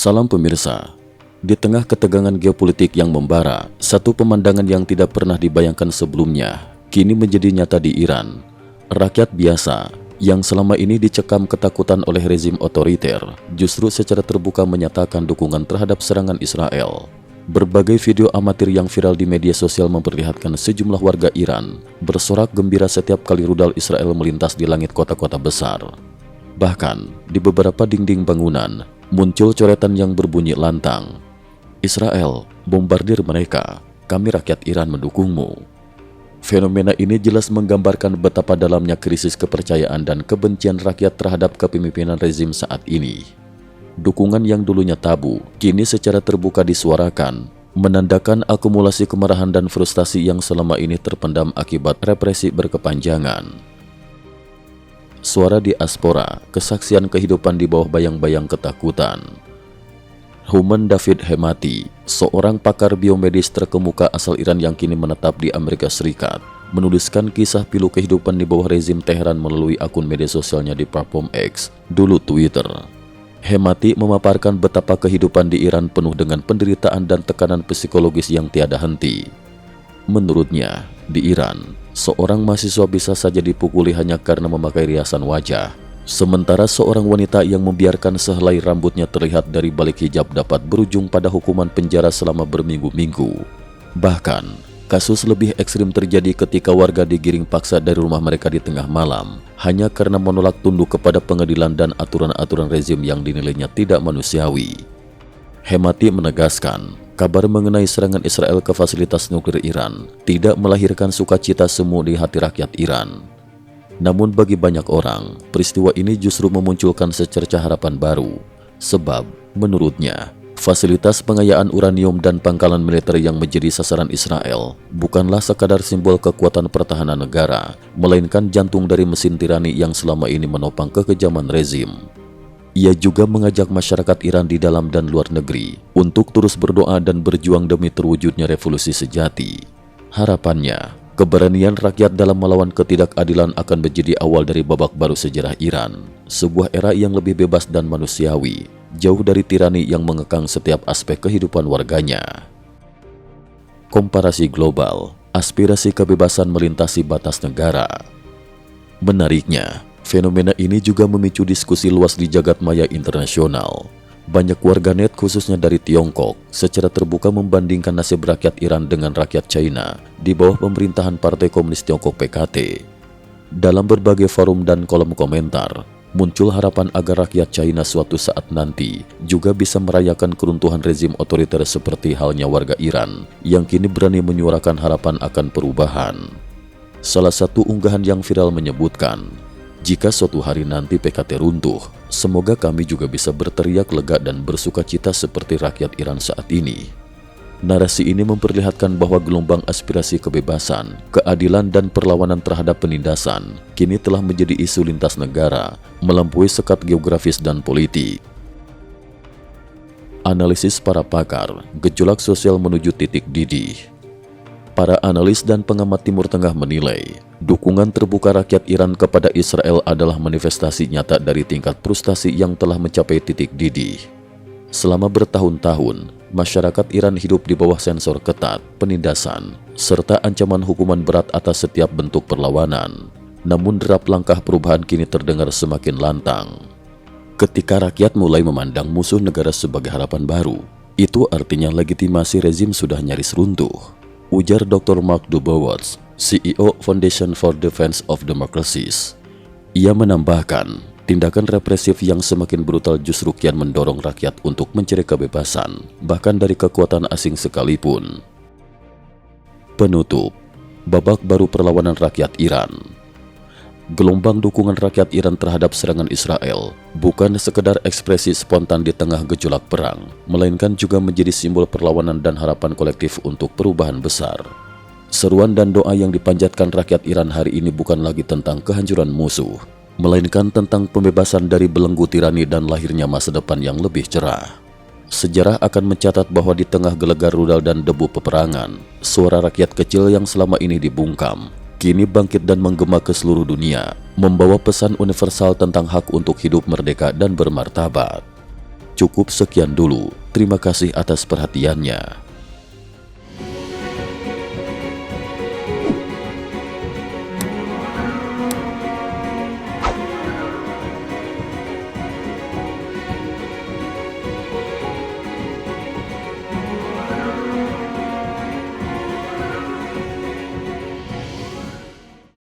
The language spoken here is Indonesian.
Salam pemirsa, di tengah ketegangan geopolitik yang membara, satu pemandangan yang tidak pernah dibayangkan sebelumnya, kini menjadi nyata di Iran. Rakyat biasa, yang selama ini dicekam ketakutan oleh rezim otoriter, justru secara terbuka menyatakan dukungan terhadap serangan Israel. Berbagai video amatir yang viral di media sosial memperlihatkan sejumlah warga Iran bersorak gembira setiap kali rudal Israel melintas di langit kota-kota besar. Bahkan, di beberapa dinding bangunan, muncul coretan yang berbunyi lantang, "Israel, bombardir mereka, kami rakyat Iran mendukungmu." Fenomena ini jelas menggambarkan betapa dalamnya krisis kepercayaan dan kebencian rakyat terhadap kepemimpinan rezim saat ini. Dukungan yang dulunya tabu, kini secara terbuka disuarakan, menandakan akumulasi kemarahan dan frustasi yang selama ini terpendam akibat represi berkepanjangan. Suara diaspora, kesaksian kehidupan di bawah bayang-bayang ketakutan. Houman David Hemati, seorang pakar biomedis terkemuka asal Iran yang kini menetap di Amerika Serikat, menuliskan kisah pilu kehidupan di bawah rezim Teheran melalui akun media sosialnya di platform X, dulu Twitter. Hemati memaparkan betapa kehidupan di Iran penuh dengan penderitaan dan tekanan psikologis yang tiada henti. Menurutnya, di Iran, seorang mahasiswa bisa saja dipukuli hanya karena memakai riasan wajah. Sementara seorang wanita yang membiarkan sehelai rambutnya terlihat dari balik hijab dapat berujung pada hukuman penjara selama berminggu-minggu. Bahkan, kasus lebih ekstrim terjadi ketika warga digiring paksa dari rumah mereka di tengah malam, hanya karena menolak tunduk kepada pengadilan dan aturan-aturan rezim yang dinilainya tidak manusiawi. Hemati menegaskan, kabar mengenai serangan Israel ke fasilitas nuklir Iran tidak melahirkan sukacita semu di hati rakyat Iran. Namun bagi banyak orang, peristiwa ini justru memunculkan secercah harapan baru. Sebab, menurutnya, fasilitas pengayaan uranium dan pangkalan militer yang menjadi sasaran Israel bukanlah sekadar simbol kekuatan pertahanan negara, melainkan jantung dari mesin tirani yang selama ini menopang kekejaman rezim. Ia juga mengajak masyarakat Iran di dalam dan luar negeri untuk terus berdoa dan berjuang demi terwujudnya revolusi sejati. Harapannya, keberanian rakyat dalam melawan ketidakadilan akan menjadi awal dari babak baru sejarah Iran, sebuah era yang lebih bebas dan manusiawi, jauh dari tirani yang mengekang setiap aspek kehidupan warganya. Komparasi global, aspirasi kebebasan melintasi batas negara. Menariknya, fenomena ini juga memicu diskusi luas di jagat maya internasional. Banyak warganet khususnya dari Tiongkok secara terbuka membandingkan nasib rakyat Iran dengan rakyat China di bawah pemerintahan Partai Komunis Tiongkok PKT. Dalam berbagai forum dan kolom komentar, muncul harapan agar rakyat China suatu saat nanti juga bisa merayakan keruntuhan rezim otoriter seperti halnya warga Iran yang kini berani menyuarakan harapan akan perubahan. Salah satu unggahan yang viral menyebutkan, "Jika suatu hari nanti PKT runtuh, semoga kami juga bisa berteriak lega dan bersuka cita seperti rakyat Iran saat ini." Narasi ini memperlihatkan bahwa gelombang aspirasi kebebasan, keadilan dan perlawanan terhadap penindasan kini telah menjadi isu lintas negara, melampaui sekat geografis dan politik. Analisis para pakar, gejolak sosial menuju titik didih. Para analis dan pengamat Timur Tengah menilai, dukungan terbuka rakyat Iran kepada Israel adalah manifestasi nyata dari tingkat frustasi yang telah mencapai titik didih. Selama bertahun-tahun, masyarakat Iran hidup di bawah sensor ketat, penindasan, serta ancaman hukuman berat atas setiap bentuk perlawanan. Namun derap langkah perubahan kini terdengar semakin lantang. Ketika rakyat mulai memandang musuh negara sebagai harapan baru, itu artinya legitimasi rezim sudah nyaris runtuh, ujar Dr. Mark Dubowitz, CEO Foundation for Defense of Democracies. Ia menambahkan, tindakan represif yang semakin brutal justru kian mendorong rakyat untuk mencari kebebasan, bahkan dari kekuatan asing sekalipun. Penutup, babak baru perlawanan rakyat Iran. Gelombang dukungan rakyat Iran terhadap serangan Israel bukan sekedar ekspresi spontan di tengah gejolak perang, melainkan juga menjadi simbol perlawanan dan harapan kolektif untuk perubahan besar. Seruan dan doa yang dipanjatkan rakyat Iran hari ini bukan lagi tentang kehancuran musuh, melainkan tentang pembebasan dari belenggu tirani dan lahirnya masa depan yang lebih cerah. Sejarah akan mencatat bahwa di tengah gelegar rudal dan debu peperangan, suara rakyat kecil yang selama ini dibungkam kini bangkit dan menggema ke seluruh dunia, membawa pesan universal tentang hak untuk hidup merdeka dan bermartabat. Cukup sekian dulu. Terima kasih atas perhatiannya.